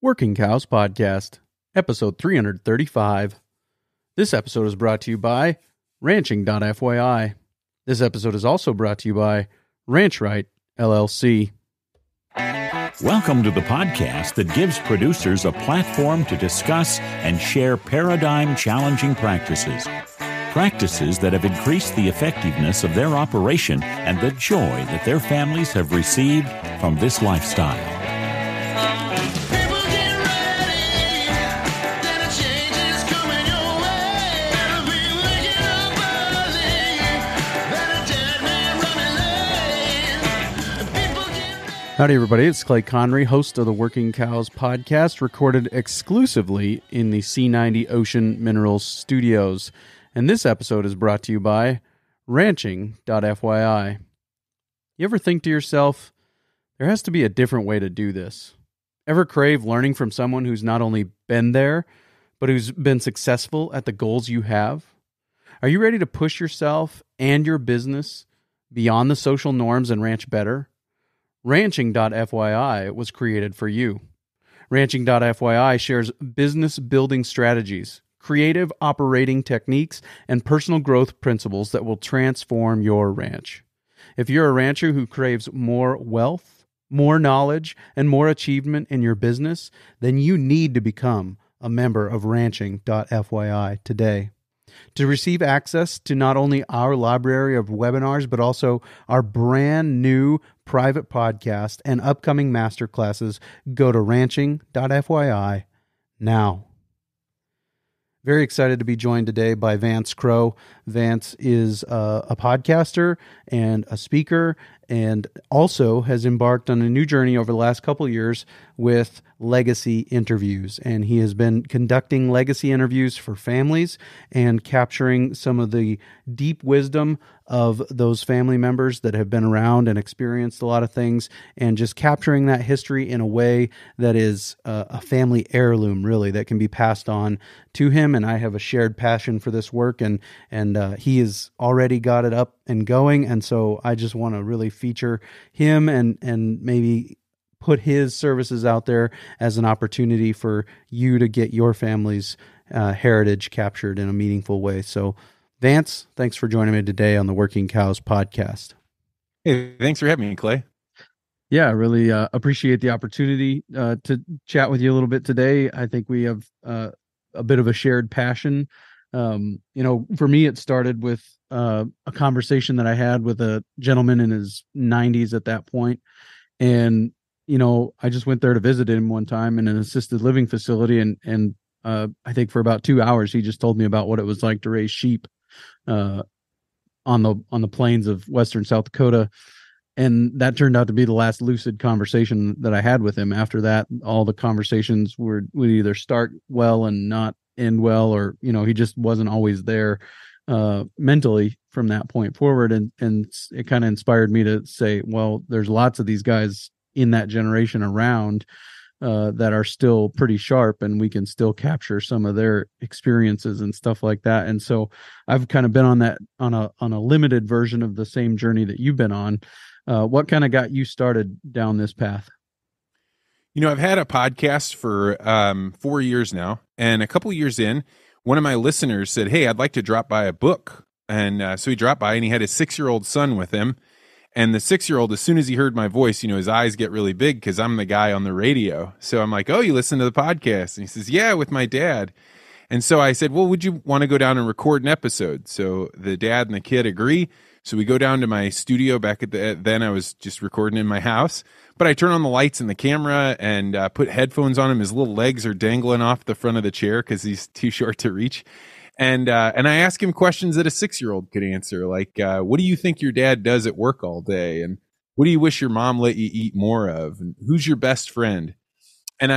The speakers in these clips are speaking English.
Working Cows Podcast, episode 335. This episode is brought to you by Ranching.fyi. This episode is also brought to you by Ranch Right, LLC. Welcome to the podcast that gives producers a platform to discuss and share paradigm-challenging practices. Practices that have increased the effectiveness of their operation and the joy that their families have received from this lifestyle. Howdy, everybody. It's Clay Connery, host of the Working Cows Podcast, recorded exclusively in the C90 Ocean Minerals Studios. And this episode is brought to you by Ranching.fyi. You ever think to yourself, there has to be a different way to do this? Ever crave learning from someone who's not only been there, but who's been successful at the goals you have? Are you ready to push yourself and your business beyond the social norms and ranch better? Ranching.fyi was created for you. Ranching.fyi shares business building strategies, creative operating techniques, and personal growth principles that will transform your ranch. If you're a rancher who craves more wealth, more knowledge, and more achievement in your business, then you need to become a member of Ranching.fyi today. To receive access to not only our library of webinars, but also our brand new private podcast and upcoming masterclasses, go to ranching.fyi now. Very excited to be joined today by Vance Crowe. Vance is a podcaster and a speaker, and also has embarked on a new journey over the last couple of years with legacy interviews. And he has been conducting legacy interviews for families and capturing some of the deep wisdom of those family members that have been around and experienced a lot of things, and just capturing that history in a way that is a family heirloom, really, that can be passed on to him. And I have a shared passion for this work, and he has already got it up and going. And so I just want to really feature him and maybe put his services out there as an opportunity for you to get your family's heritage captured in a meaningful way. So Vance, thanks for joining me today on the Working Cows Podcast. Hey, thanks for having me, Clay. Yeah, I really appreciate the opportunity to chat with you a little bit today. I think we have a bit of a shared passion. For me, it started with a conversation that I had with a gentleman in his 90s at that point. And, I just went there to visit him one time in an assisted living facility. And I think for about 2 hours, he just told me about what it was like to raise sheep on the plains of western South Dakota. And that turned out to be the last lucid conversation that I had with him. After that, all the conversations would either start well and not end well, or, he just wasn't always there mentally from that point forward. And it kind of inspired me to say, well, there's lots of these guys in that generation around that are still pretty sharp, and we can still capture some of their experiences and stuff like that. And so I've kind of been on a limited version of the same journey that you've been on. What kind of got you started down this path? I've had a podcast for 4 years now, and a couple of years in, one of my listeners said, "Hey, I'd like to drop by a book." And so he dropped by, and he had his 6-year-old son with him. And the 6-year-old, as soon as he heard my voice, his eyes get really big because I'm the guy on the radio. So I'm like, "Oh, you listen to the podcast?" And he says, "Yeah, with my dad." And so I said, "Well, would you want to go down and record an episode?" So the dad and the kid agree. So we go down to my studio back at then I was just recording in my house, but I turn on the lights and the camera and put headphones on him. His little legs are dangling off the front of the chair because he's too short to reach. And I ask him questions that a 6-year-old could answer, like, what do you think your dad does at work all day? And what do you wish your mom let you eat more of? And who's your best friend? And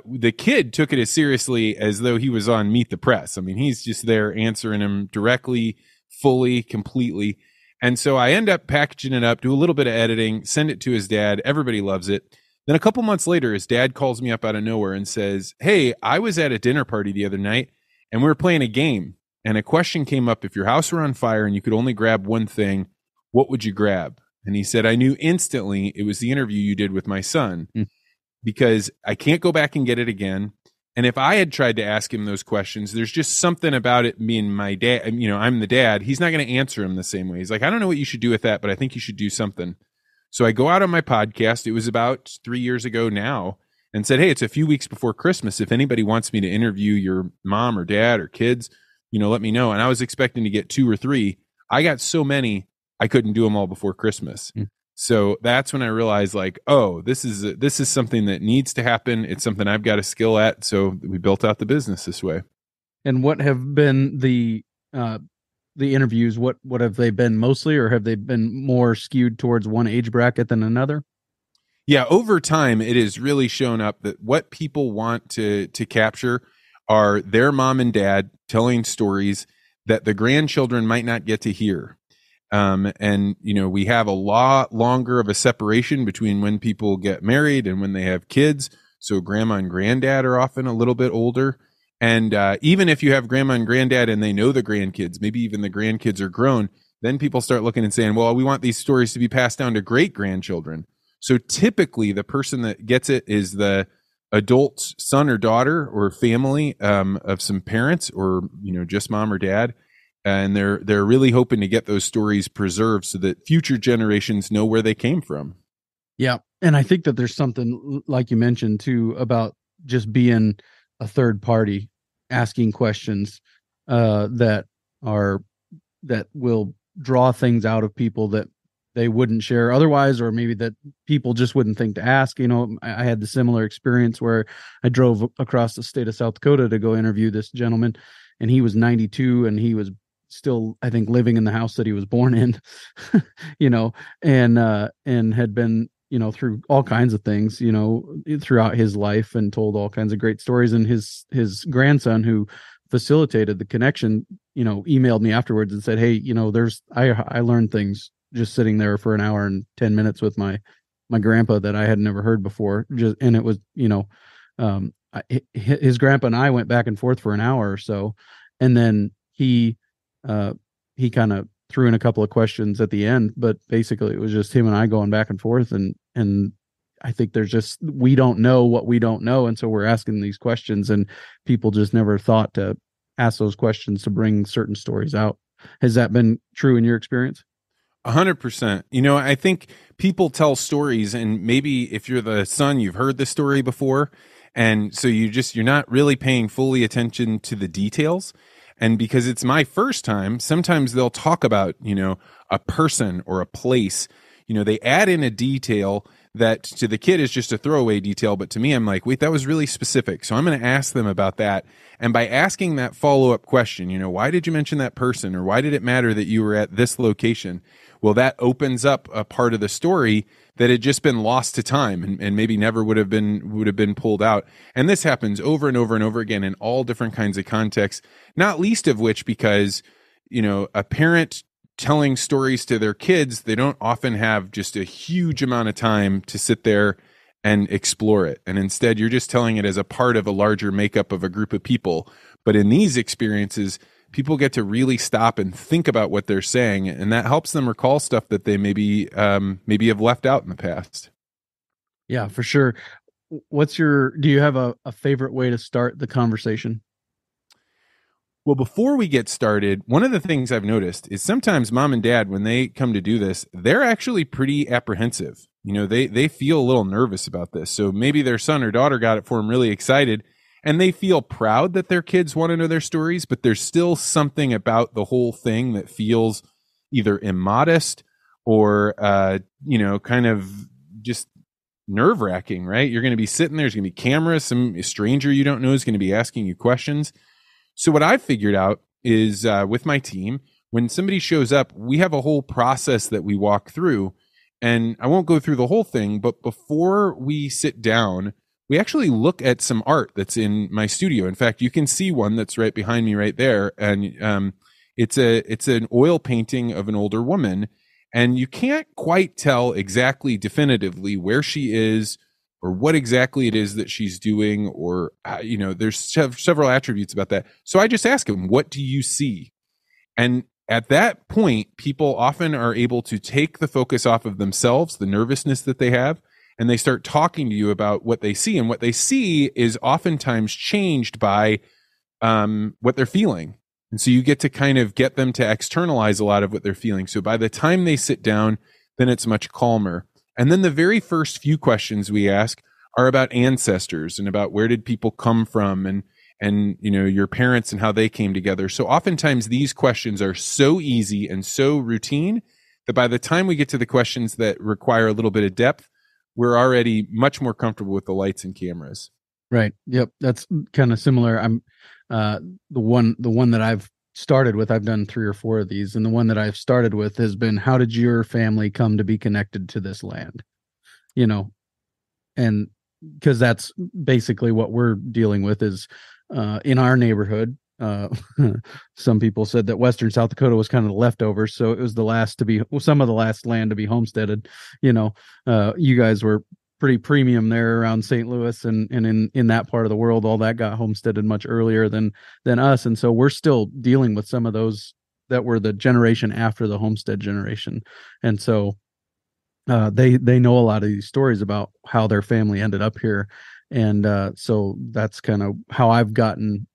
the kid took it as seriously as though he was on Meet the Press. I mean, he's just there answering him directly, fully, completely. And so I end up packaging it up, do a little bit of editing, send it to his dad. Everybody loves it. Then a couple months later, his dad calls me up out of nowhere and says, "Hey, I was at a dinner party the other night, and we were playing a game. And a question came up: if your house were on fire and you could only grab one thing, what would you grab?" And he said, "I knew instantly it was the interview you did with my son." because I can't go back and get it again. And if I had tried to ask him those questions, there's just something about it being my dad. I'm the dad. He's not going to answer him the same way. He's like, I don't know what you should do with that, but I think you should do something. So I go out on my podcast. It was about 3 years ago now, and said, hey, it's a few weeks before Christmas. If anybody wants me to interview your mom or dad or kids, let me know. And I was expecting to get 2 or 3. I got so many, I couldn't do them all before Christmas. So that's when I realized, like, oh, this is something that needs to happen. It's something I've got a skill at. So we built out the business this way. And what have been the interviews? What have they been mostly, or have they been more skewed towards one age bracket than another? Yeah, over time, it has really shown up that what people want to capture are their mom and dad telling stories that the grandchildren might not get to hear. And we have a lot longer of a separation between when people get married and when they have kids. So grandma and granddad are often a little bit older. And even if you have grandma and granddad and they know the grandkids, maybe even the grandkids are grown, then people start looking and saying, well, we want these stories to be passed down to great grandchildren. So typically the person that gets it is the adult son or daughter or family of some parents, or just mom or dad. And they're really hoping to get those stories preserved so that future generations know where they came from. Yeah. And I think that there's something, like you mentioned too, about just being a third party, asking questions that will draw things out of people that they wouldn't share otherwise, or maybe that people just wouldn't think to ask. I had the similar experience where I drove across the state of South Dakota to go interview this gentleman, and he was 92 and he was still, I think, living in the house that he was born in, and had been, through all kinds of things, throughout his life, and told all kinds of great stories. And his grandson, who facilitated the connection, emailed me afterwards and said, hey, I learned things just sitting there for an hour and 10 minutes with my grandpa that I had never heard before. And it was, his grandpa and I went back and forth for an hour or so. And then he kind of threw in a couple of questions at the end, but basically it was just him and I going back and forth. And I think we don't know what we don't know. And so we're asking these questions, and people just never thought to ask those questions to bring certain stories out. Has that been true in your experience? 100%. I think people tell stories, and maybe if you're the son, you've heard the story before. And so you're not really paying fully attention to the details. And because it's my first time, sometimes they'll talk about, a person or a place. They add in a detail that to the kid is just a throwaway detail. But to me, I'm like, wait, that was really specific. So I'm going to ask them about that. And by asking that follow-up question, why did you mention that person? Or why did it matter that you were at this location? Well, that opens up a part of the story that had just been lost to time and maybe never would have been pulled out. And this happens over and over and over again in all different kinds of contexts, not least of which because, a parent telling stories to their kids, they don't often have just a huge amount of time to sit there and explore it. And instead, you're just telling it as a part of a larger makeup of a group of people. But in these experiences, people get to really stop and think about what they're saying, and that helps them recall stuff that they maybe have left out in the past. Yeah, for sure. Do you have a favorite way to start the conversation? Well, before we get started, one of the things I've noticed is sometimes mom and dad, when they come to do this, they're actually pretty apprehensive. They feel a little nervous about this. So maybe their son or daughter got it for them really excited, and they feel proud that their kids want to know their stories, but there's still something about the whole thing that feels either immodest or, kind of just nerve-wracking, right? You're going to be sitting there, there's going to be cameras, some stranger you don't know is going to be asking you questions. So what I've figured out is with my team, when somebody shows up, we have a whole process that we walk through, and I won't go through the whole thing, but before we sit down, we actually look at some art that's in my studio. In fact, you can see one that's right behind me right there. And it's an oil painting of an older woman. And you can't quite tell exactly definitively where she is or what exactly it is that she's doing. Or, there's several attributes about that. So I just ask them, what do you see? And at that point, people often are able to take the focus off of themselves, the nervousness that they have, and they start talking to you about what they see. And what they see is oftentimes changed by what they're feeling. And so you get to kind of get them to externalize a lot of what they're feeling. So by the time they sit down, then it's much calmer. And then the very first few questions we ask are about ancestors and about where did people come from, and your parents and how they came together. So oftentimes these questions are so easy and so routine that by the time we get to the questions that require a little bit of depth, we're already much more comfortable with the lights and cameras. Right. Yep. That's kind of similar. I'm the one that I've started with, I've done 3 or 4 of these, and the one that I've started with has been, how did your family come to be connected to this land? And because that's basically what we're dealing with is in our neighborhood. Some people said that Western South Dakota was kind of the leftovers, so it was the last to be, some of the last land to be homesteaded. You guys were pretty premium there around St. Louis and in that part of the world, all that got homesteaded much earlier than us. And so we're still dealing with some of those that were the generation after the homestead generation. And so they know a lot of these stories about how their family ended up here. And so that's kind of how I've gotten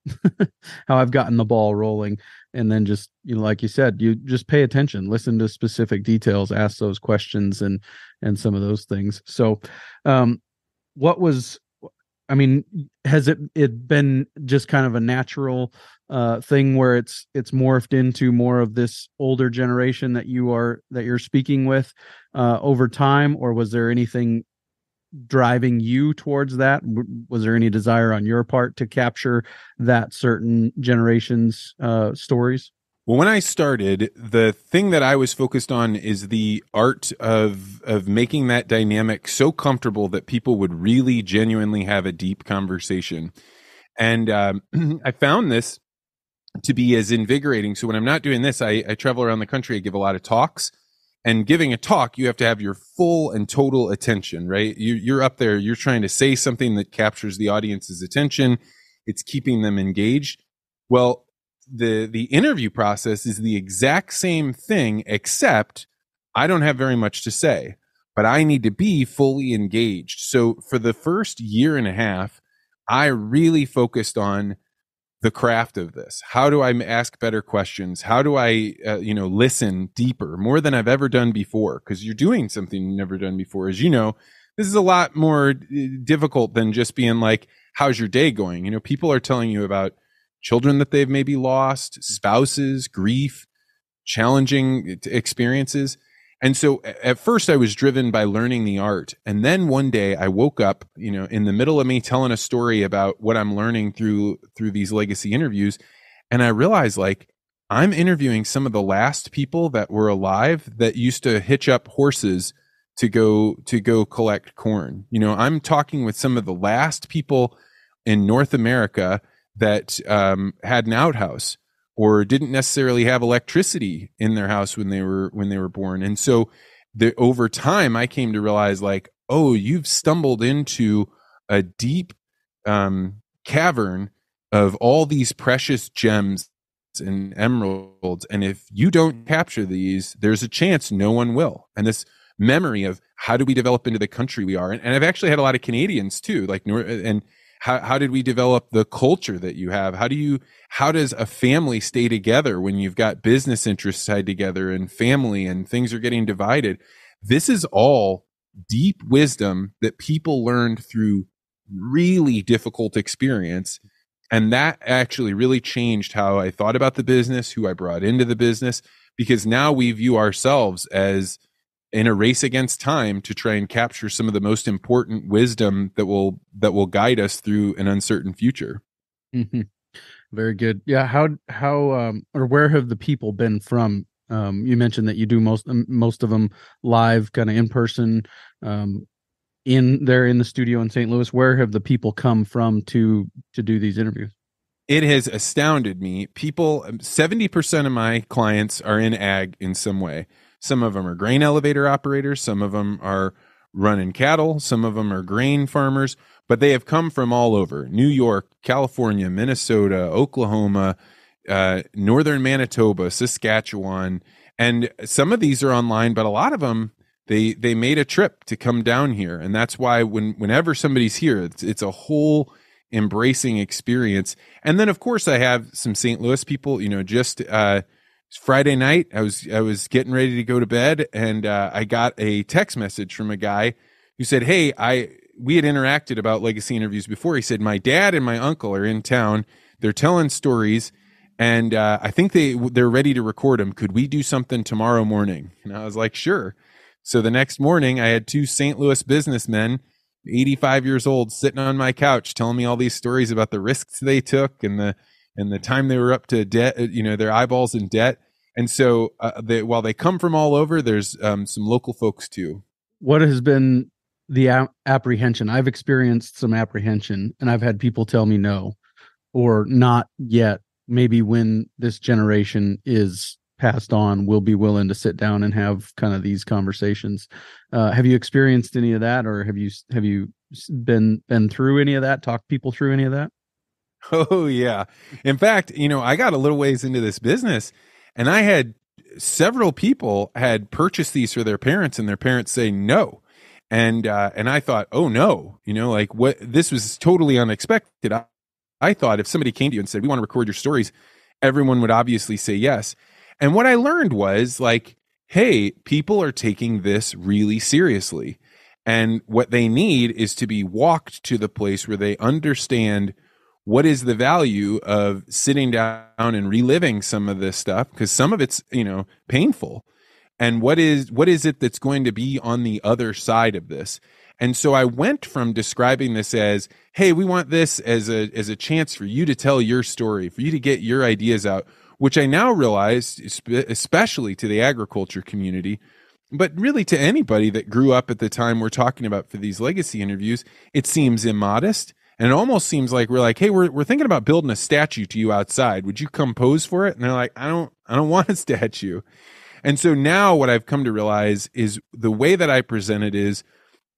the ball rolling. And then just, like you said, you just pay attention, listen to specific details, ask those questions and some of those things. So has it been just kind of a natural thing where it's morphed into more of this older generation that you're speaking with over time, or was there anything driving you towards that? Was there any desire on your part to capture that certain generation's stories? Well, when I started, the thing that I was focused on is the art of making that dynamic so comfortable that people would really genuinely have a deep conversation. And I found this to be as invigorating. So when I'm not doing this, I travel around the country, I give a lot of talks. And giving a talk, you have to have your full and total attention, right? You're up there, you're trying to say something that captures the audience's attention. It's keeping them engaged. Well, the interview process is the exact same thing, except I don't have very much to say, but I need to be fully engaged. So for the first year and a half, I really focused on the craft of this. How do I ask better questions? How do I, listen deeper, more than I've ever done before? Because you're doing something you've never done before. As you know, this is a lot more difficult than just being like, how's your day going? People are telling you about children that they've maybe lost, spouses, grief, challenging experiences. And so at first I was driven by learning the art. And then one day I woke up, in the middle of me telling a story about what I'm learning through these legacy interviews. And I realized, like, I'm interviewing some of the last people that were alive that used to hitch up horses to go collect corn. I'm talking with some of the last people in North America that had an outhouse or didn't necessarily have electricity in their house when they were born. And so over time, I came to realize, like, oh, you've stumbled into a deep cavern of all these precious gems and emeralds. And if you don't capture these, there's a chance no one will. And this memory of how do we develop into the country we are. And I've actually had a lot of Canadians too, like, and how did we develop the culture that you have? How does a family stay together when you've got business interests tied together and family and things are getting divided? This is all deep wisdom that people learned through really difficult experience. And that actually really changed how I thought about the business, who I brought into the business, because now we view ourselves as in a race against time to try and capture some of the most important wisdom that will guide us through an uncertain future. Mm-hmm. Very good. Yeah. How or where have the people been from? You mentioned that you do most of them live, kind of in person, in the studio in St. Louis. Where have the people come from to do these interviews? It has astounded me. 70% of my clients are in ag in some way. Some of them are grain elevator operators. Some of them are running cattle. Some of them are grain farmers, but they have come from all over: New York, California, Minnesota, Oklahoma, northern Manitoba, Saskatchewan. And some of these are online, but a lot of them they made a trip to come down here. And that's why whenever somebody's here, it's a whole embracing experience. And then of course I have some St. Louis people, just Friday night, I was getting ready to go to bed, and I got a text message from a guy who said, "Hey, we had interacted about legacy interviews before." He said, "My dad and my uncle are in town. They're telling stories, and I think they're ready to record them. Could we do something tomorrow morning?" And I was like, "Sure." So the next morning, I had two St. Louis businessmen, 85 years old, sitting on my couch telling me all these stories about the risks they took and the time they were up to debt, their eyeballs in debt. And so while they come from all over, there's some local folks too. What has been the apprehension? I've experienced some apprehension, and I've had people tell me no, or not yet. Maybe when this generation is passed on, we'll be willing to sit down and have kind of these conversations. Have you experienced any of that, or have you been through any of that? Talked people through any of that? Oh yeah. In fact, I got a little ways into this business, and I had several people had purchased these for their parents, and their parents say no. And I thought, oh no, like what, this was totally unexpected. I thought if somebody came to you and said, "We want to record your stories," everyone would obviously say yes. And what I learned was like, hey, people are taking this really seriously. And what they need is to be walked to the place where they understand what is the value of sitting down and reliving some of this stuff, because some of it's, painful. And what is it that's going to be on the other side of this? And so I went from describing this as, hey, we want this as a chance for you to tell your story, for you to get your ideas out, which I now realize, especially to the agriculture community, but really to anybody that grew up at the time we're talking about for these legacy interviews, it seems immodest. And it almost seems like we're like, hey, we're thinking about building a statue to you outside. Would you come pose for it? And they're like, I don't want a statue. And so now what I've come to realize is the way that I present it is,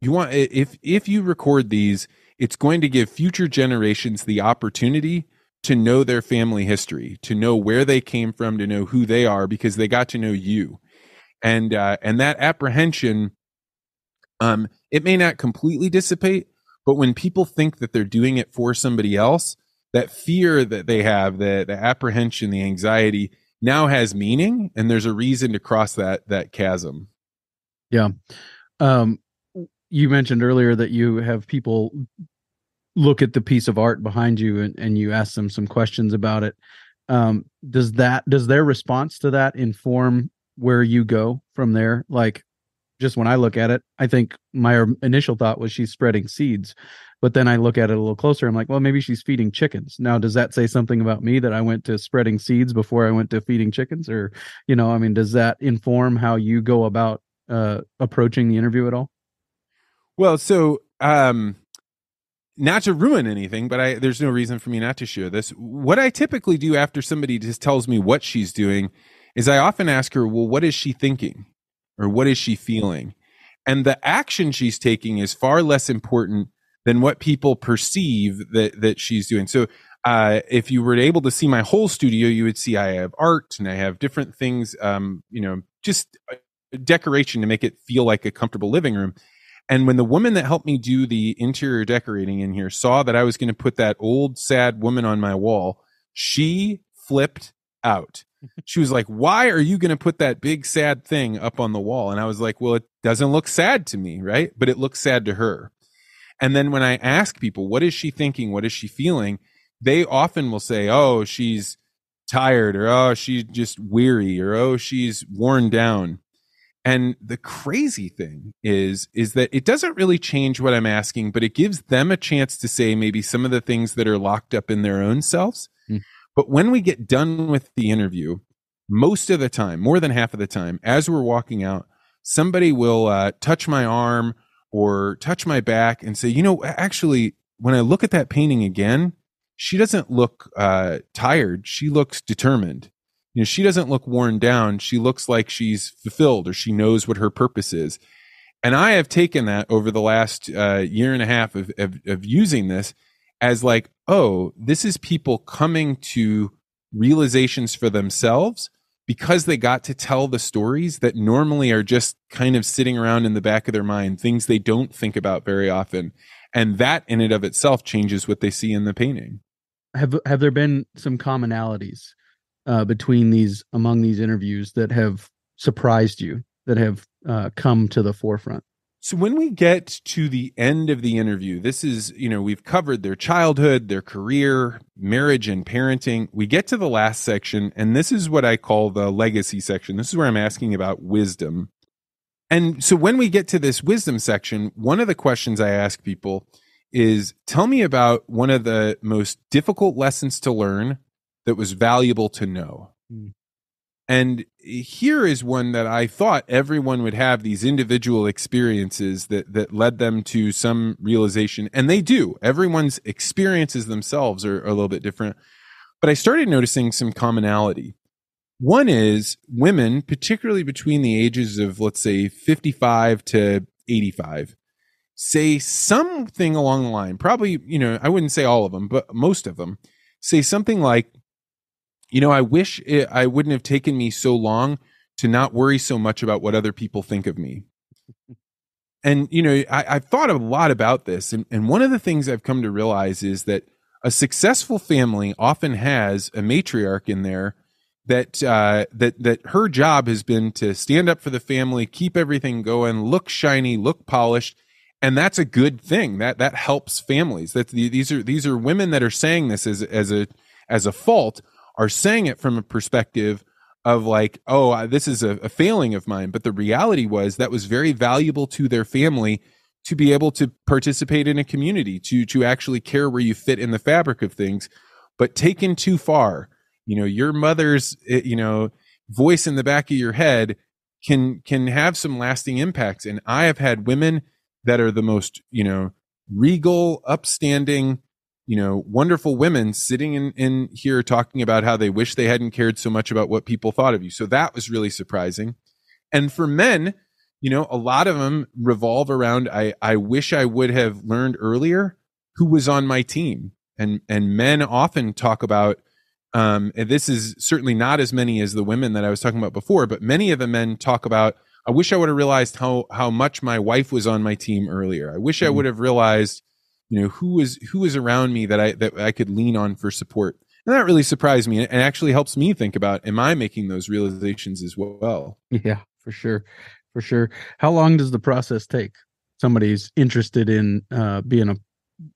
you want, if you record these, it's going to give future generations the opportunity to know their family history, to know where they came from, to know who they are, because they got to know you. And that apprehension, it may not completely dissipate, but when people think that they're doing it for somebody else, that fear that they have, the apprehension, the anxiety now has meaning, and there's a reason to cross that chasm. Yeah. You mentioned earlier that you have people look at the piece of art behind you and you ask them some questions about it. Does their response to that inform where you go from there? Like, just when I look at it, I think my initial thought was she's spreading seeds, but then I look at it a little closer. I'm like, well, maybe she's feeding chickens. Now, does that say something about me that I went to spreading seeds before I went to feeding chickens? Or, does that inform how you go about approaching the interview at all? Well, so not to ruin anything, but there's no reason for me not to share this. What I typically do after somebody just tells me what she's doing is I often ask her, well, what is she thinking? Or what is she feeling? And the action she's taking is far less important than what people perceive that she's doing. So if you were able to see my whole studio, you would see I have art and I have different things, just decoration to make it feel like a comfortable living room. And when the woman that helped me do the interior decorating in here saw that I was going to put that old sad woman on my wall, she flipped out. She was like, "Why are you going to put that big sad thing up on the wall?" And I was like, well, it doesn't look sad to me, right? But it looks sad to her. And then when I ask people, what is she thinking? What is she feeling? They often will say, oh, she's tired, or oh, she's just weary, or oh, she's worn down. And the crazy thing is that it doesn't really change what I'm asking, but it gives them a chance to say maybe some of the things that are locked up in their own selves. But when we get done with the interview, most of the time, more than half of the time, as we're walking out, somebody will touch my arm or touch my back and say, actually, when I look at that painting again, she doesn't look tired. She looks determined. She doesn't look worn down. She looks like she's fulfilled, or she knows what her purpose is. And I have taken that over the last year and a half of using this as like, oh, this is people coming to realizations for themselves because they got to tell the stories that normally are just kind of sitting around in the back of their mind, things they don't think about very often. And that in and of itself changes what they see in the painting. Have there been some commonalities among these interviews that have surprised you, that have come to the forefront? So when we get to the end of the interview, this is, we've covered their childhood, their career, marriage, and parenting. We get to the last section, and this is what I call the legacy section. This is where I'm asking about wisdom. And so when we get to this wisdom section, one of the questions I ask people is, tell me about one of the most difficult lessons to learn that was valuable to know. And here is one that I thought everyone would have, these individual experiences that led them to some realization. And they do. Everyone's experiences themselves are a little bit different. But I started noticing some commonality. One is women, particularly between the ages of, let's say, 55 to 85, say something along the line. Probably, I wouldn't say all of them, but most of them say something like, I wish I wouldn't have taken me so long to not worry so much about what other people think of me. And, I've thought a lot about this. And one of the things I've come to realize is that a successful family often has a matriarch in there that her job has been to stand up for the family, keep everything going, look shiny, look polished. And that's a good thing. That helps families. These are women that are saying this as a fault, are saying it from a perspective of like, oh, this is a failing of mine. But the reality was that was very valuable to their family to be able to participate in a community, to actually care where you fit in the fabric of things. But taken too far, your mother's, voice in the back of your head can have some lasting impacts. And I have had women that are the most, regal, upstanding, wonderful women sitting in here talking about how they wish they hadn't cared so much about what people thought of you. So that was really surprising. And for men, a lot of them revolve around, I wish I would have learned earlier who was on my team. And men often talk about, and this is certainly not as many as the women that I was talking about before, but many of the men talk about, I wish I would have realized how much my wife was on my team earlier. I wish I would have realized who was around me that I could lean on for support. And that really surprised me, and actually helps me think about, am I making those realizations as well? Yeah, for sure. How long does the process take? Somebody's interested in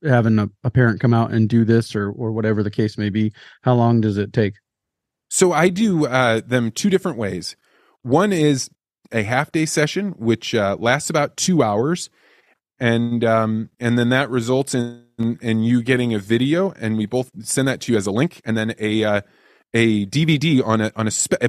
having a parent come out and do this, or whatever the case may be. How long does it take? So I do them two different ways. One is a half-day session, which lasts about 2 hours. And then that results in you getting a video, and we both send that to you as a link, and then a DVD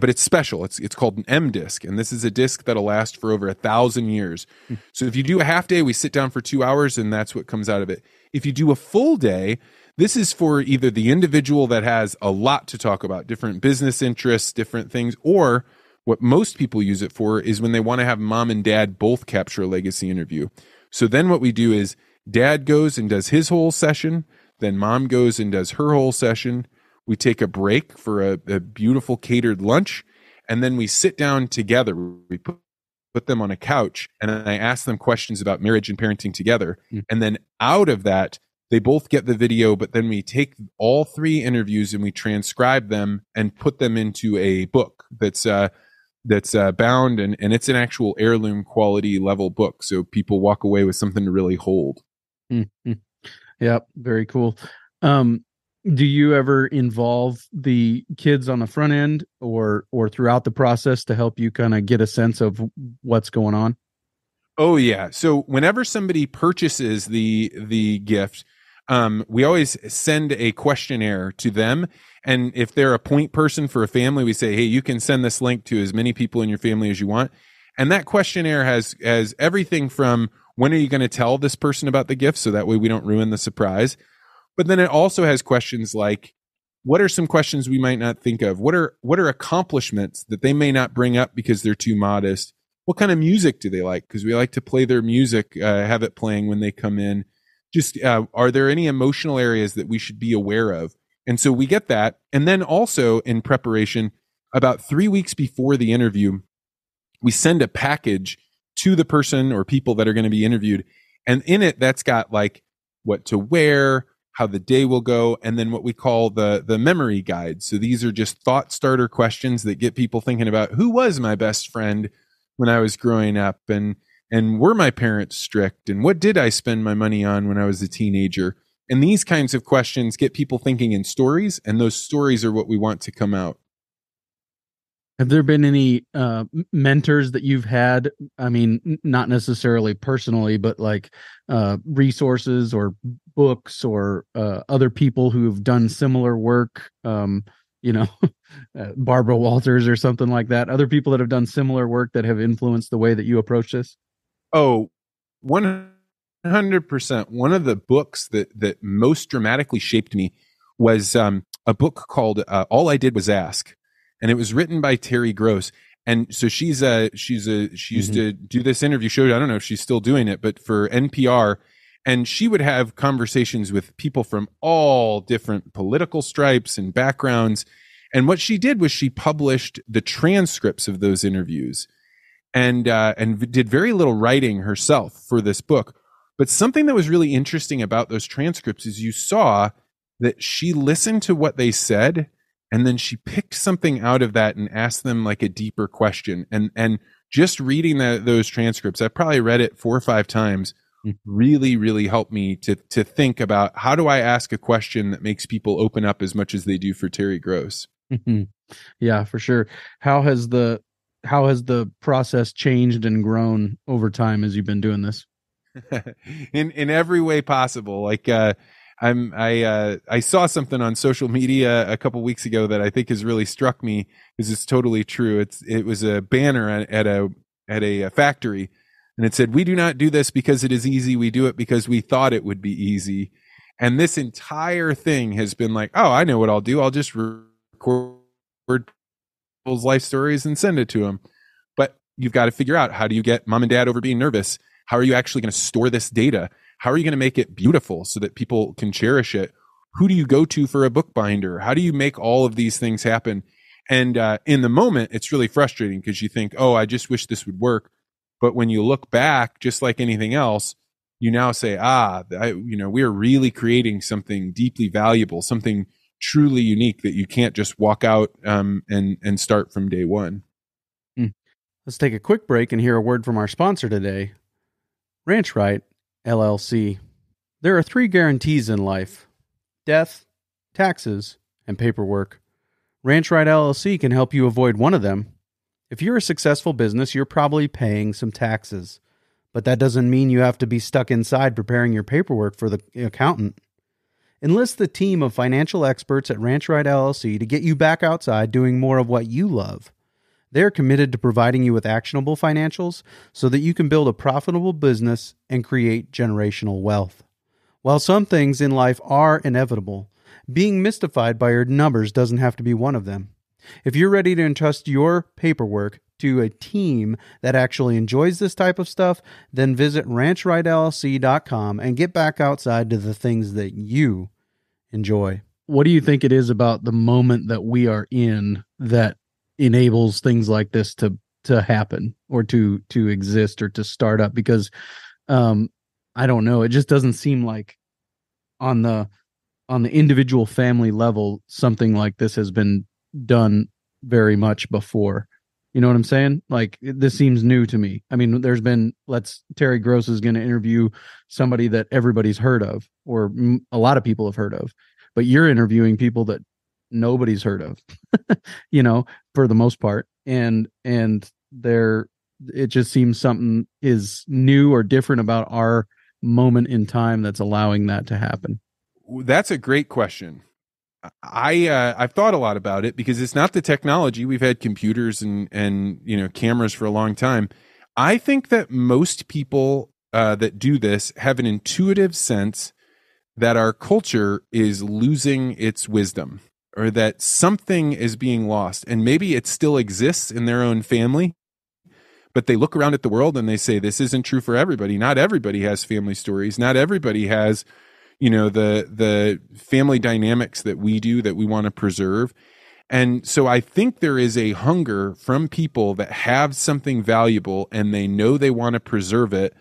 but it's special. It's called an M disc, and this is a disc that'll last for over 1,000 years. So if you do a half day, we sit down for 2 hours, and that's what comes out of it. If you do a full day, this is for either the individual that has a lot to talk about, different business interests, different things, or what most people use it for is when they want to have mom and dad both capture a legacy interview. So then what we do is dad goes and does his whole session. Then mom goes and does her whole session. We take a break for a beautiful catered lunch. And then we sit down together. We put them on a couch, and I ask them questions about marriage and parenting together. And then out of that, they both get the video, but then we take all 3 interviews and we transcribe them and put them into a book that's bound, and it's an actual heirloom quality level book, so people walk away with something to really hold. Yeah, very cool. Do you ever involve the kids on the front end or throughout the process to help you kind of get a sense of what's going on? Oh yeah. So whenever somebody purchases the gift, we always send a questionnaire to them. And if they're a point person for a family, we say, hey, you can send this link to as many people in your family as you want. And that questionnaire has everything from, when are you going to tell this person about the gift, so that way we don't ruin the surprise. But then it also has questions like, what are some questions we might not think of? What are accomplishments that they may not bring up because they're too modest? What kind of music do they like? Because we like to play their music, have it playing when they come in. Just are there any emotional areas that we should be aware of? And so we get that. And then also in preparation, about 3 weeks before the interview, we send a package to the person or people that are going to be interviewed. And in it, that's got like what to wear, how the day will go, and then what we call the memory guide. So these are just thought starter questions that get people thinking about who was my best friend when I was growing up, and were my parents strict, and what did I spend my money on when I was a teenager? And these kinds of questions get people thinking in stories, and those stories are what we want to come out. Have there been any mentors that you've had? I mean, not necessarily personally, but like resources or books or other people who have done similar work, Barbara Walters or something like that. Other people that have done similar work that have influenced the way that you approach this? Oh, 100%. One of the books that most dramatically shaped me was a book called All I Did Was Ask. And it was written by Terry Gross. And so she used to do this interview show. I don't know if she's still doing it, but for NPR. And she would have conversations with people from all different political stripes and backgrounds. And what she did was she published the transcripts of those interviews and did very little writing herself for this book. But something that was really interesting about those transcripts is you saw that she listened to what they said, and then she picked something out of that and asked them like a deeper question. And just reading those transcripts, I probably read it 4 or 5 times, really, really helped me to think about how do I ask a question that makes people open up as much as they do for Terry Gross. Yeah, for sure. How has the process changed and grown over time as you've been doing this? in every way possible. Like I saw something on social media a couple weeks ago that I think has really struck me because it's totally true. It was a banner at a factory, and it said, "We do not do this because it is easy. We do it because we thought it would be easy." And this entire thing has been like, "Oh, I know what I'll do. I'll just record people's life stories and send it to them." But you've got to figure out, how do you get mom and dad over being nervous? How are you actually going to store this data? How are you going to make it beautiful so that people can cherish it? Who do you go to for a bookbinder? How do you make all of these things happen? And in the moment, it's really frustrating because you think, oh, I just wish this would work. But when you look back, just like anything else, you now say, we are really creating something deeply valuable, something truly unique that you can't just walk out and start from day one. Let's take a quick break and hear a word from our sponsor today, Ranch Right LLC. There are 3 guarantees in life: death, taxes, and paperwork. Ranch Right LLC can help you avoid one of them. If you're a successful business, you're probably paying some taxes, but that doesn't mean you have to be stuck inside preparing your paperwork for the accountant. Enlist the team of financial experts at Ranch Right LLC to get you back outside doing more of what you love. They're committed to providing you with actionable financials so that you can build a profitable business and create generational wealth. While some things in life are inevitable, being mystified by your numbers doesn't have to be one of them. If you're ready to entrust your paperwork to a team that actually enjoys this type of stuff, then visit ranchrightllc.com and get back outside to the things that you enjoy. What do you think it is about the moment that we are in that enables things like this to happen or to exist or to start up? Because I don't know, it just doesn't seem like on the individual family level something like this has been done very much before. You know what I'm saying? Like, this seems new to me. I mean, there's been, Terry Gross is going to interview somebody that everybody's heard of, or a lot of people have heard of, but you're interviewing people that nobody's heard of, for the most part. And it just seems something is new or different about our moment in time that's allowing that to happen. That's a great question. I've thought a lot about it because it's not the technology. We've had computers and cameras for a long time. I think that most people that do this have an intuitive sense that our culture is losing its wisdom, or that something is being lost. And maybe it still exists in their own family, but they look around at the world and they say, this isn't true for everybody. Not everybody has family stories. Not everybody has, the family dynamics that we do, that we want to preserve. And so I think there is a hunger from people that have something valuable and they know they want to preserve it.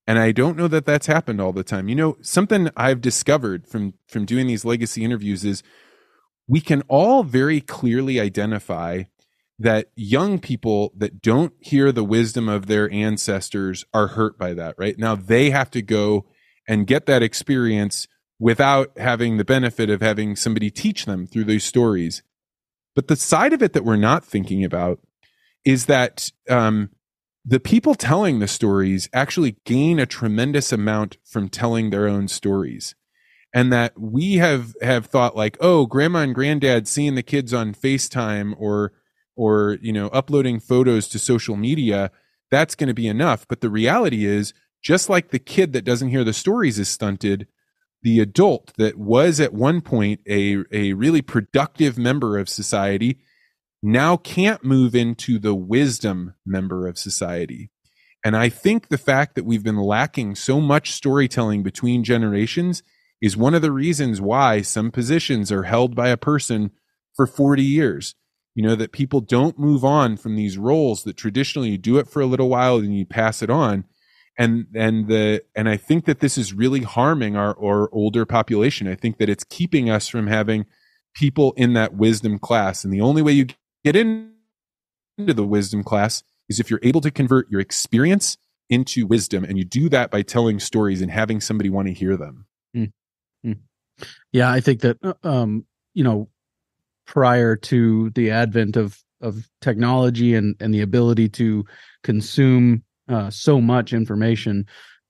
And I don't know that that's happened all the time. You know, something I've discovered from doing these legacy interviews is we can all very clearly identify that young people that don't hear the wisdom of their ancestors are hurt by that, right? Now they have to go and get that experience without having the benefit of having somebody teach them through those stories. But the side of it that we're not thinking about is that the people telling the stories actually gain a tremendous amount from telling their own stories. And that we have thought like, oh, grandma and granddad seeing the kids on FaceTime or you know, uploading photos to social media, that's going to be enough. But the reality is, just like the kid that doesn't hear the stories is stunted, the adult that was at one point a really productive member of society now can't move into the wisdom member of society. And I think the fact that we've been lacking so much storytelling between generations is one of the reasons why some positions are held by a person for 40 years. You know, that people don't move on from these roles that traditionally you do it for a little while and you pass it on. And I think that this is really harming our older population. I think that it's keeping us from having people in that wisdom class. And the only way you get into the wisdom class is if you're able to convert your experience into wisdom. And you do that by telling stories and having somebody want to hear them. Mm-hmm. Yeah, I think that, you know, prior to the advent of technology and the ability to consume so much information,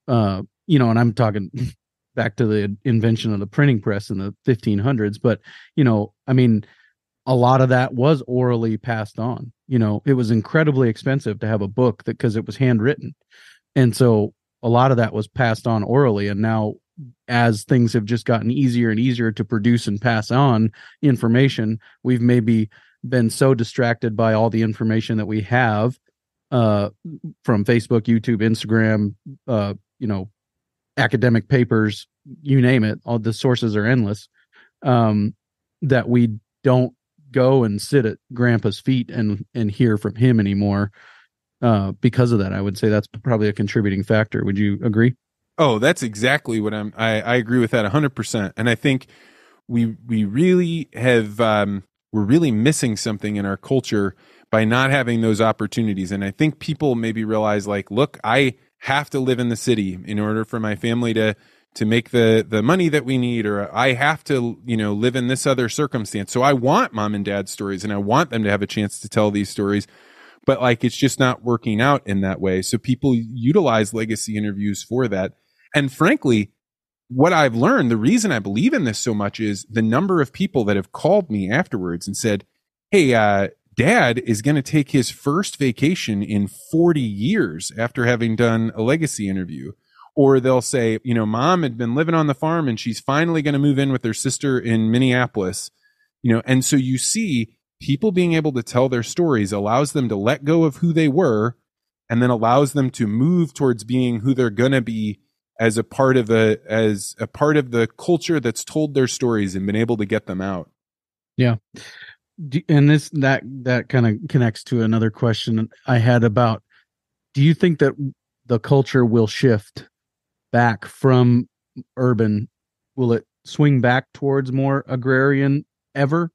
you know, and I'm talking back to the invention of the printing press in the 1500s, but, you know, I mean, a lot of that was orally passed on. You know, it was incredibly expensive to have a book because it was handwritten. And so a lot of that was passed on orally. And now, as things have just gotten easier and easier to produce and pass on information, we've maybe been so distracted by all the information that we have from Facebook, YouTube, Instagram, you know, academic papers, you name it, all the sources are endless, that we don't go and sit at grandpa's feet and hear from him anymore. Because of that, I would say that's probably a contributing factor. Would you agree? Oh, that's exactly what I agree with that 100%. And I think we really have, we're really missing something in our culture by not having those opportunities. And I think people maybe realize like, look, I have to live in the city in order for my family to make the money that we need, or I have to, you know, live in this other circumstance. So I want mom and dad's stories and I want them to have a chance to tell these stories, but like, it's just not working out in that way. So people utilize legacy interviews for that. And frankly, what I've learned, the reason I believe in this so much is the number of people that have called me afterwards and said, hey, dad is going to take his first vacation in 40 years after having done a legacy interview. Or they'll say, you know, mom had been living on the farm and she's finally going to move in with her sister in Minneapolis, you know. And so you see people being able to tell their stories allows them to let go of who they were and then allows them to move towards being who they're going to be as a part of the culture that's told their stories and been able to get them out. Yeah. And that kind of connects to another question I had about, do you think that the culture will shift back from urban? Will it swing back towards more agrarian ever?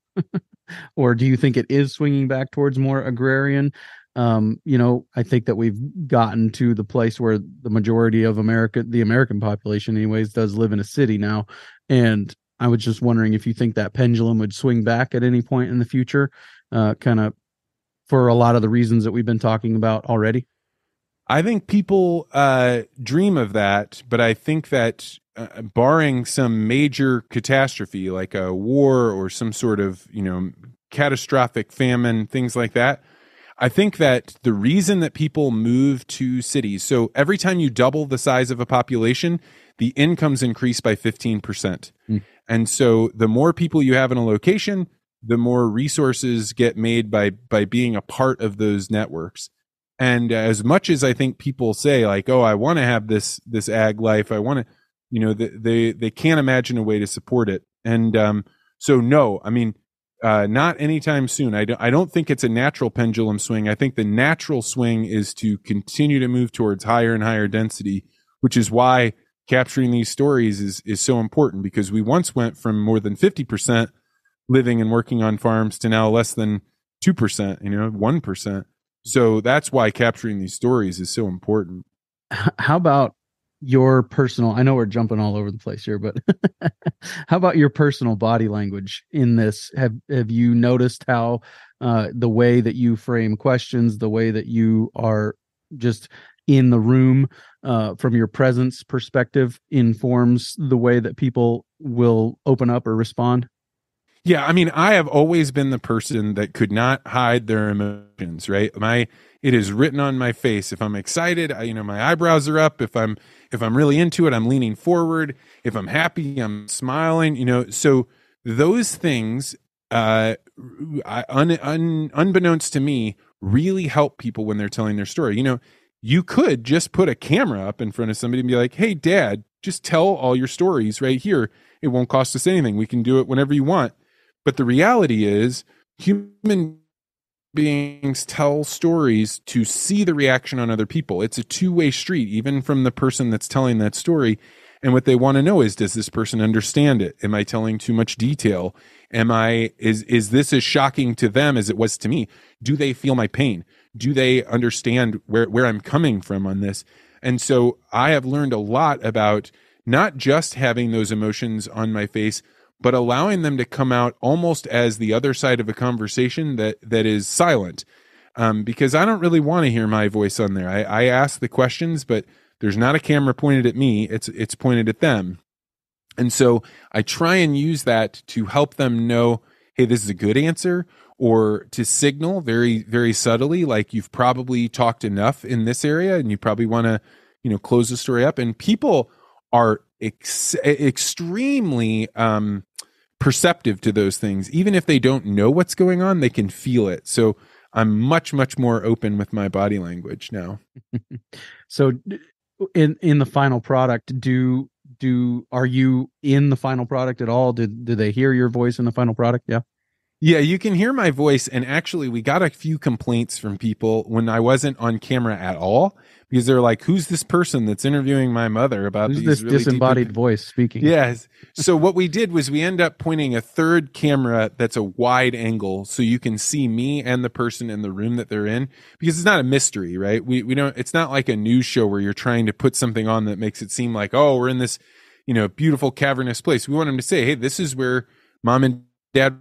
Or do you think it is swinging back towards more agrarian? You know, I think that we've gotten to the place where the majority of the American population anyways, does live in a city now. And I was just wondering if you think that pendulum would swing back at any point in the future, kind of for a lot of the reasons that we've been talking about already. I think people dream of that, but I think that barring some major catastrophe like a war or some sort of, you know, catastrophic famine, things like that, I think that the reason that people move to cities, so every time you double the size of a population, the incomes increase by 15%. And so the more people you have in a location, the more resources get made by being a part of those networks. And as much as I think people say like, oh, I want to have this ag life, I want to, you know, they can't imagine a way to support it. And so no, I mean, Not anytime soon. I don't think it's a natural pendulum swing. I think the natural swing is to continue to move towards higher and higher density, which is why capturing these stories is so important, because we once went from more than 50% living and working on farms to now less than 2%, 1%. So that's why capturing these stories is so important. How about your personal, I know we're jumping all over the place here, but how about your personal body language in this? Have you noticed how the way that you frame questions, the way that you are just in the room from your presence perspective informs the way that people will open up or respond? Yeah, I mean, I have always been the person that could not hide their emotions, right? It is written on my face. If I'm excited, my eyebrows are up. If I'm really into it, I'm leaning forward. If I'm happy, I'm smiling, so those things, unbeknownst to me, really help people when they're telling their story. You could just put a camera up in front of somebody and be like, "Hey, Dad, just tell all your stories right here. It won't cost us anything. We can do it whenever you want." But the reality is, human beings tell stories to see the reaction on other people. It's a two-way street, even from the person that's telling that story. And what they want to know is, does this person understand it? Am I telling too much detail? Is this as shocking to them as it was to me? Do they feel my pain? Do they understand where I'm coming from on this? And so I have learned a lot about not just having those emotions on my face, but allowing them to come out almost as the other side of a conversation that is silent. Because I don't really want to hear my voice on there. I ask the questions, but there's not a camera pointed at me. It's pointed at them. And so I try and use that to help them know, hey, this is a good answer, or to signal very, very subtly, like you've probably talked enough in this area and you probably want to, close the story up. And people are extremely perceptive to those things. Even if they don't know what's going on, they can feel it. So I'm much, much more open with my body language now. So in the final product, are you in the final product at all? Do they hear your voice in the final product? Yeah. Yeah, you can hear my voice. And actually, we got a few complaints from people when I wasn't on camera at all, because they're like, who's this person that's interviewing my mother about who's these this really disembodied voice speaking? Yes. So what we did was we end up pointing a third camera that's a wide angle, so you can see me and the person in the room that they're in, because it's not a mystery, right? We don't, it's not like a news show where you're trying to put something on that makes it seem like, oh, we're in this, beautiful cavernous place. We want them to say, hey, this is where Mom and Dad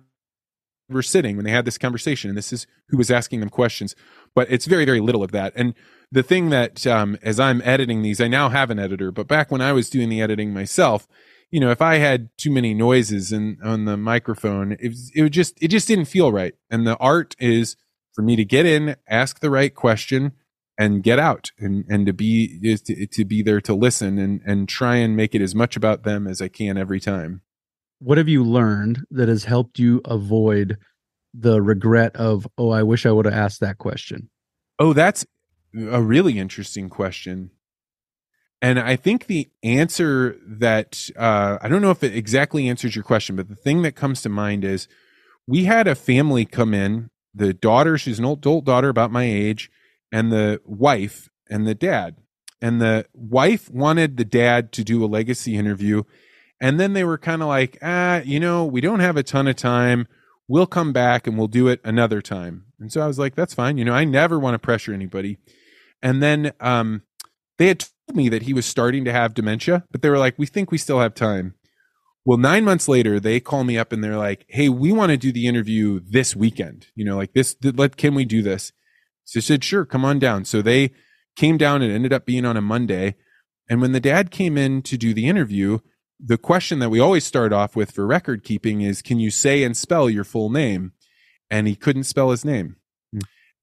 were sitting when they had this conversation, and this is who was asking them questions. But it's very, very little of that. And the thing that, as I'm editing these, I now have an editor, but back when I was doing the editing myself, if I had too many noises on the microphone, it just didn't feel right. And the art is for me to get in, ask the right question, and get out, and to be there to listen and try and make it as much about them as I can every time. What have you learned that has helped you avoid the regret of, oh, I wish I would have asked that question? Oh, that's a really interesting question. And I think the answer that, I don't know if it exactly answers your question, but the thing that comes to mind is, we had a family come in, the daughter, she's an adult daughter about my age, and the wife and the dad. And the wife wanted the dad to do a legacy interview. And then they were kind of like, we don't have a ton of time. We'll come back and we'll do it another time. And so I was like, that's fine. I never want to pressure anybody. And then they had told me that he was starting to have dementia, but they were like, we think we still have time. Well, 9 months later, they call me up and they're like, hey, we want to do the interview this weekend. Can we do this? So I said, sure, come on down. So they came down, and ended up being on a Monday. And when the dad came in to do the interview, the question that we always start off with for record keeping is, can you say and spell your full name? And he couldn't spell his name.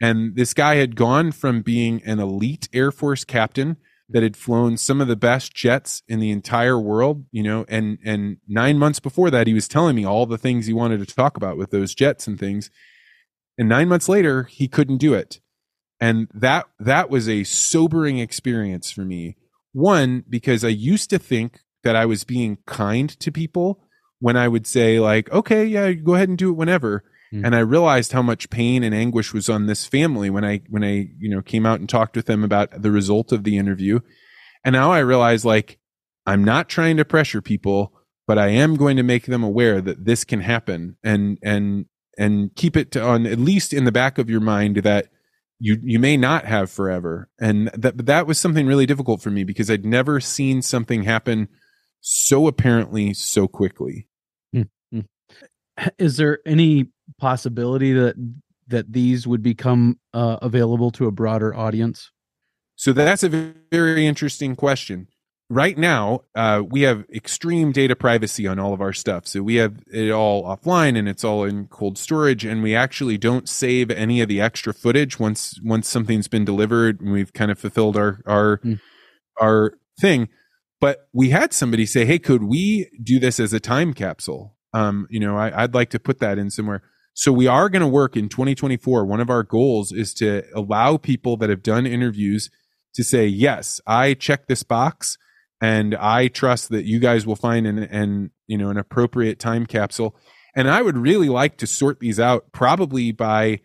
And this guy had gone from being an elite Air Force captain that had flown some of the best jets in the entire world, and 9 months before that, he was telling me all the things he wanted to talk about with those jets and things. And 9 months later, he couldn't do it. And that was a sobering experience for me. One, because I used to think that I was being kind to people when I would say like, okay, yeah, go ahead and do it whenever. And I realized how much pain and anguish was on this family when I, came out and talked with them about the result of the interview. And now I realize like, I'm not trying to pressure people, but I am going to make them aware that this can happen and keep it on at least in the back of your mind that you may not have forever. And that was something really difficult for me because I'd never seen something happen so apparently so quickly. Is there any possibility that these would become available to a broader audience? So that's a very interesting question. Right now, we have extreme data privacy on all of our stuff. So we have it all offline and it's all in cold storage, and we actually don't save any of the extra footage once something's been delivered and we've kind of fulfilled our thing. But we had somebody say, "Hey, could we do this as a time capsule?" I'd like to put that in somewhere. So we are going to work in 2024. One of our goals is to allow people that have done interviews to say, yes, I check this box and I trust that you guys will find an appropriate time capsule. And I would really like to sort these out probably by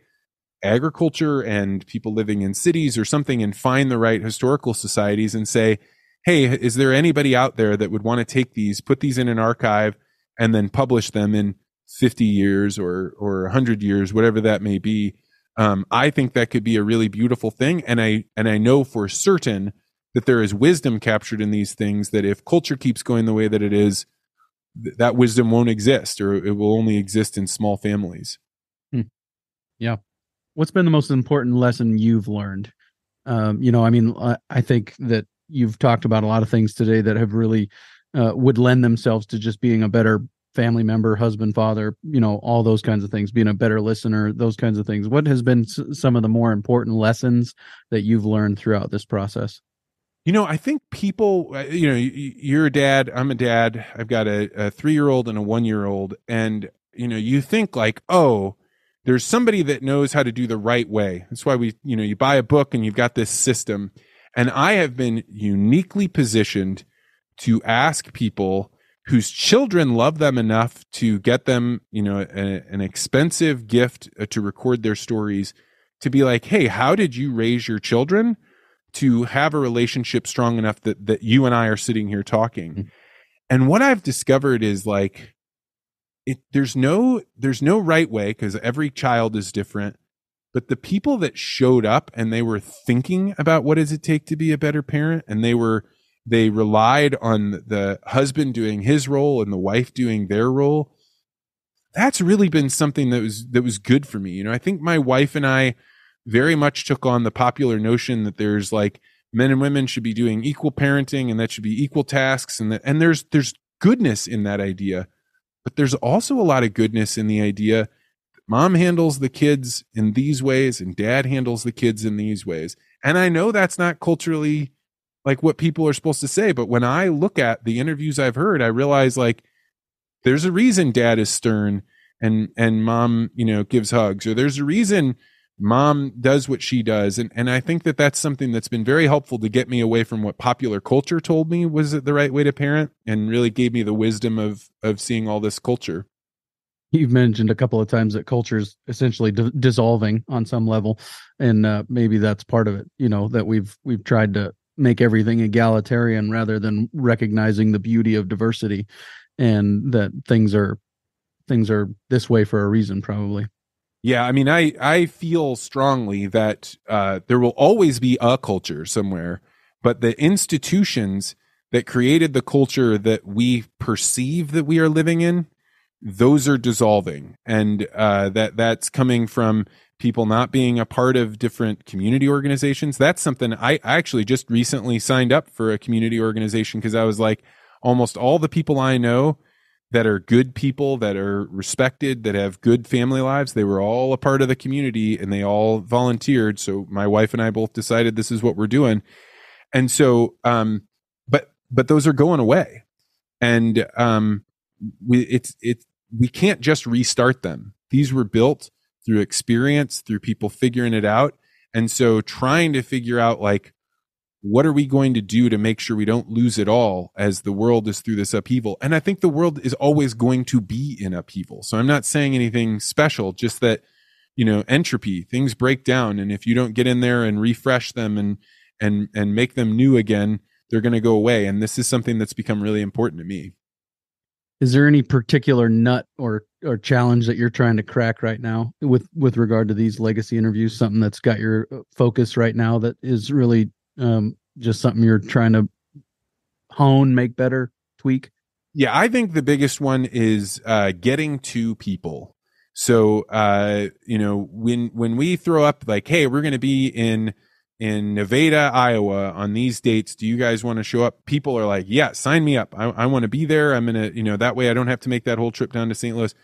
agriculture and people living in cities or something, and find the right historical societies and say, hey, is there anybody out there that would want to take these, put these in an archive, and then publish them in 50 years or 100 years, whatever that may be. I think that could be a really beautiful thing. And I know for certain that there is wisdom captured in these things, that if culture keeps going the way that it is, that wisdom won't exist, or it will only exist in small families. Yeah. What's been the most important lesson you've learned? I think that you've talked about a lot of things today that have really would lend themselves to just being a better family member, husband, father, all those kinds of things, being a better listener, those kinds of things. What has been some of the more important lessons that you've learned throughout this process? I think people, you're a dad, I'm a dad, I've got a 3-year-old and a 1-year-old. And, you think like, oh, there's somebody that knows how to do the right way. That's why you buy a book and you've got this system. And I have been uniquely positioned to ask people whose children love them enough to get them, an expensive gift to record their stories, to be like, hey, how did you raise your children to have a relationship strong enough that you and I are sitting here talking? Mm-hmm. And what I've discovered is like, there's no right way, because every child is different. But the people that showed up and they were thinking about what does it take to be a better parent, and they relied on the husband doing his role and the wife doing their role. That's really been something that was good for me. I think my wife and I very much took on the popular notion that there's like men and women should be doing equal parenting and that should be equal tasks. And there's goodness in that idea, but there's also a lot of goodness in the idea that mom handles the kids in these ways and dad handles the kids in these ways. And I know that's not culturally like what people are supposed to say, but when I look at the interviews I've heard, I realize like there's a reason dad is stern and mom, gives hugs, or there's a reason mom does what she does. And I think that that's something that's been very helpful to get me away from what popular culture told me was the right way to parent, and really gave me the wisdom of seeing all this culture. You've mentioned a couple of times that culture is essentially dissolving on some level, and maybe that's part of it, that we've tried to make everything egalitarian rather than recognizing the beauty of diversity, and that things are this way for a reason, probably. Yeah, I mean, I feel strongly that there will always be a culture somewhere, but the institutions that created the culture that we perceive that we are living in, those are dissolving. And that's coming from people not being a part of different community organizations. That's something I actually just recently signed up for a community organization, because I was like, almost all the people I know that are good people, that are respected, that have good family lives, they were all a part of the community and they all volunteered. So my wife and I both decided this is what we're doing. And so, but those are going away, and we can't just restart them. These were built through experience, through people figuring it out. And so trying to figure out like, what are we going to do to make sure we don't lose it all as the world is through this upheaval? And I think the world is always going to be in upheaval. So I'm not saying anything special, just that, entropy, things break down. And if you don't get in there and refresh them and make them new again, they're going to go away. And this is something that's become really important to me. Is there any particular nut or challenge that you're trying to crack right now with regard to these legacy interviews? Something that's got your focus right now that is really just something you're trying to hone, make better, tweak? Yeah, I think the biggest one is getting to people. So, when we throw up like, hey, we're going to be in Nevada, Iowa on these dates, do you guys want to show up? People are like, yeah, sign me up. I want to be there. I'm going to, that way I don't have to make that whole trip down to St. Louis.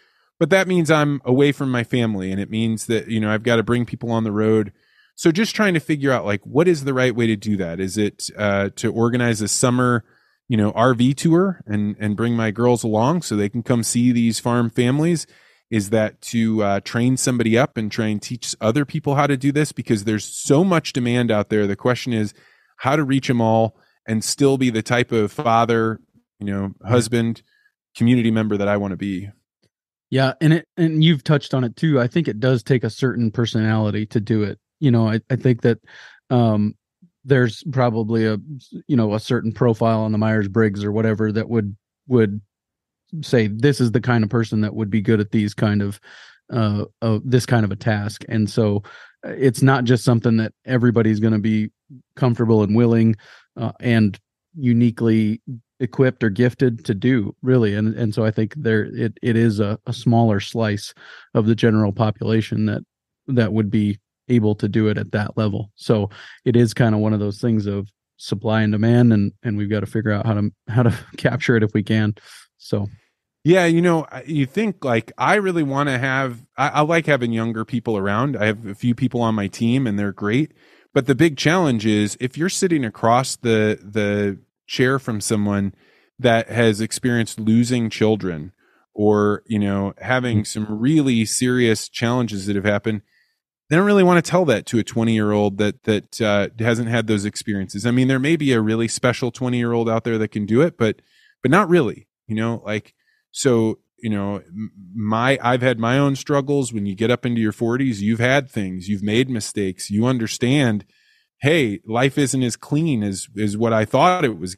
But that means I'm away from my family, and it means that, I've got to bring people on the road. So just trying to figure out like, what is the right way to do that? Is it to organize a summer, RV tour and bring my girls along so they can come see these farm families? Is that to train somebody up and try and teach other people how to do this? Because there's so much demand out there. The question is how to reach them all and still be the type of father, husband, community member that I want to be. Yeah. And you've touched on it too. I think it does take a certain personality to do it. I think that there's probably a certain profile on the Myers-Briggs or whatever that would say this is the kind of person that would be good at these kind of this kind of a task. And so it's not just something that everybody's going to be comfortable and willing and uniquely equipped or gifted to do, really. And so I think it is a smaller slice of the general population that would be able to do it at that level. So it is kind of one of those things of supply and demand, and we've got to figure out how to capture it if we can. So yeah, you think like I really want to I like having younger people around. I have a few people on my team and they're great. But the big challenge is if you're sitting across the chair from someone that has experienced losing children or, having some really serious challenges that have happened, they don't really want to tell that to a 20-year-old that hasn't had those experiences. I mean, there may be a really special 20-year-old out there that can do it, but not really, So, I've had my own struggles. When you get up into your 40s, you've had things, you've made mistakes, you understand, hey, life isn't as clean as what I thought it was.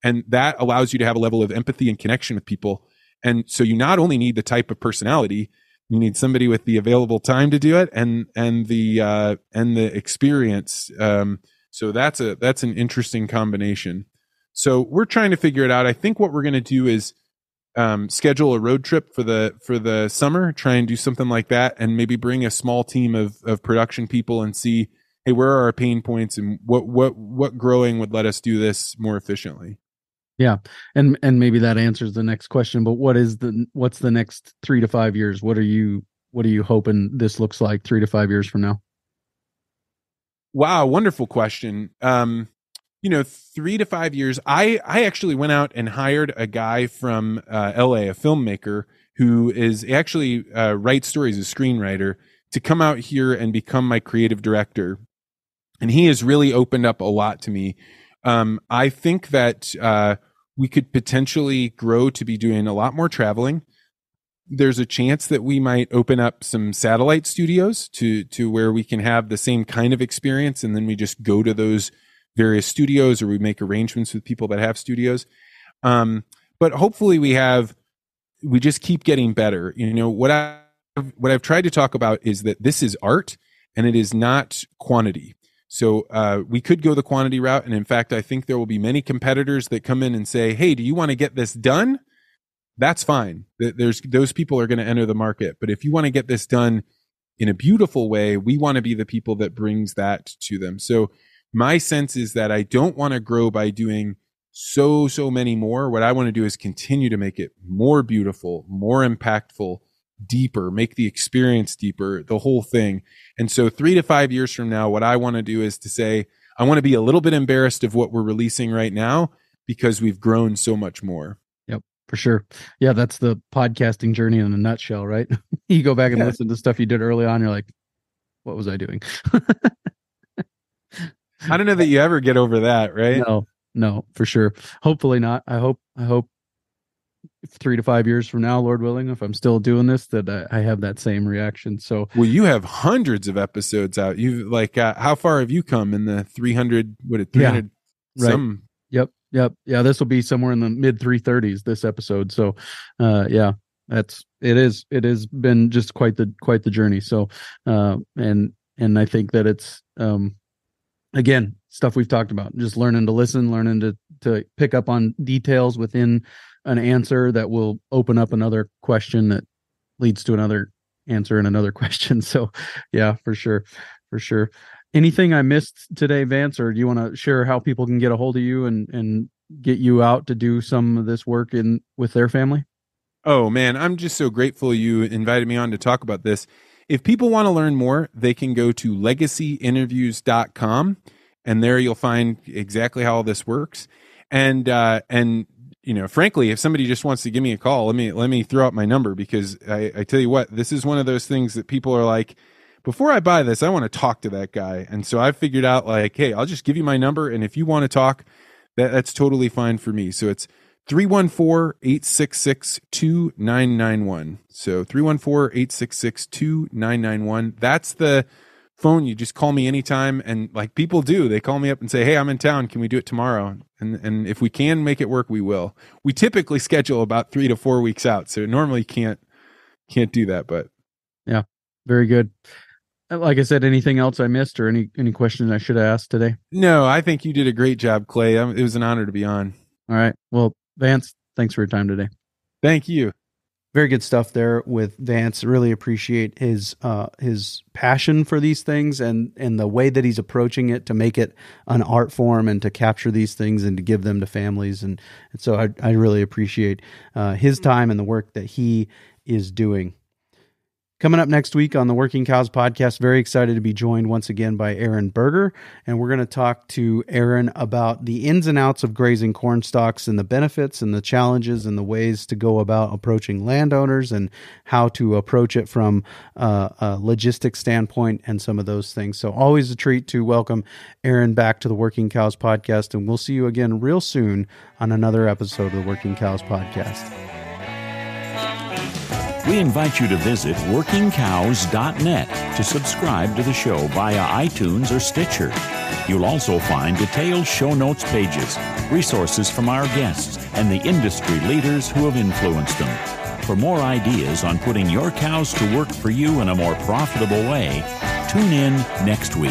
And that allows you to have a level of empathy and connection with people. And so you not only need the type of personality, you need somebody with the available time to do it and the experience. So that's an interesting combination. So we're trying to figure it out. I think what we're going to do is schedule a road trip for the summer, try and do something like that, and maybe bring a small team of production people and see, hey, where are our pain points and what growing would let us do this more efficiently. Yeah. And maybe that answers the next question, but what's the next 3 to 5 years? What are you hoping this looks like 3 to 5 years from now? Wow. Wonderful question. 3 to 5 years. I actually went out and hired a guy from LA, a filmmaker who is actually writes stories, a screenwriter, to come out here and become my creative director. And he has really opened up a lot to me. I think that we could potentially grow to be doing a lot more traveling. There's a chance that we might open up some satellite studios to where we can have the same kind of experience, and then we just go to those various studios, or we make arrangements with people that have studios. But hopefully we just keep getting better. What I've tried to talk about is that this is art and it is not quantity. So we could go the quantity route. And in fact, I think there will be many competitors that come in and say, hey, do you want to get this done? That's fine. Those people are going to enter the market. But if you want to get this done in a beautiful way, we want to be the people that brings that to them. So my sense is that I don't want to grow by doing so many more. What I want to do is continue to make it more beautiful, more impactful, deeper, make the experience deeper, the whole thing. And so 3 to 5 years from now, what I want to do is to say, I want to be a little bit embarrassed of what we're releasing right now because we've grown so much more. Yep, for sure. Yeah, that's the podcasting journey in a nutshell, right? You go back and listen to stuff you did early on, you're like, what was I doing? I don't know that you ever get over that, right? No, for sure. Hopefully not. I hope 3 to 5 years from now, Lord willing, if I'm still doing this, that I have that same reaction. So, well, you have hundreds of episodes out. You like, how far have you come in the 300? What it 300? Right. Some. Yep. Yeah, this will be somewhere in the mid 330s. This episode. So, yeah, it has been just quite the journey. So, and I think that it's again, stuff we've talked about, just learning to listen, learning to pick up on details within an answer that will open up another question that leads to another answer and another question. So yeah, for sure. Anything I missed today, Vance, or do you want to share how people can get a hold of you and get you out to do some of this work with their family? Oh man, I'm just so grateful you invited me on to talk about this. If people want to learn more, they can go to legacyinterviews.com, and there you'll find exactly how all this works. And frankly, if somebody just wants to give me a call, let me throw out my number, because I tell you what, this is one of those things that people are like, before I buy this, I want to talk to that guy. And so I've figured out, like, hey, I'll just give you my number, and if you want to talk, that's totally fine for me. So it's 314-866-2991. So 314-866-2991. That's the phone. You just call me anytime. And like people do, they call me up and say, hey, I'm in town. Can we do it tomorrow? And if we can make it work, we will. We typically schedule about 3 to 4 weeks out. So normally can't do that, but yeah, very good. Like I said, anything else I missed or any questions I should have asked today? No, I think you did a great job, Clay. It was an honor to be on. All right. Well, Vance, thanks for your time today. Thank you. Very good stuff there with Vance. Really appreciate his passion for these things and the way that he's approaching it to make it an art form and to capture these things and to give them to families. And so I really appreciate his time and the work that he is doing. Coming up next week on the Working Cows podcast, very excited to be joined once again by Aaron Berger, and we're going to talk to Aaron about the ins and outs of grazing corn stalks and the benefits and the challenges and the ways to go about approaching landowners and how to approach it from a logistics standpoint and some of those things. So always a treat to welcome Aaron back to the Working Cows podcast, and we'll see you again real soon on another episode of the Working Cows podcast. We invite you to visit workingcows.net to subscribe to the show via iTunes or Stitcher. You'll also find detailed show notes pages, resources from our guests, and the industry leaders who have influenced them. For more ideas on putting your cows to work for you in a more profitable way, tune in next week.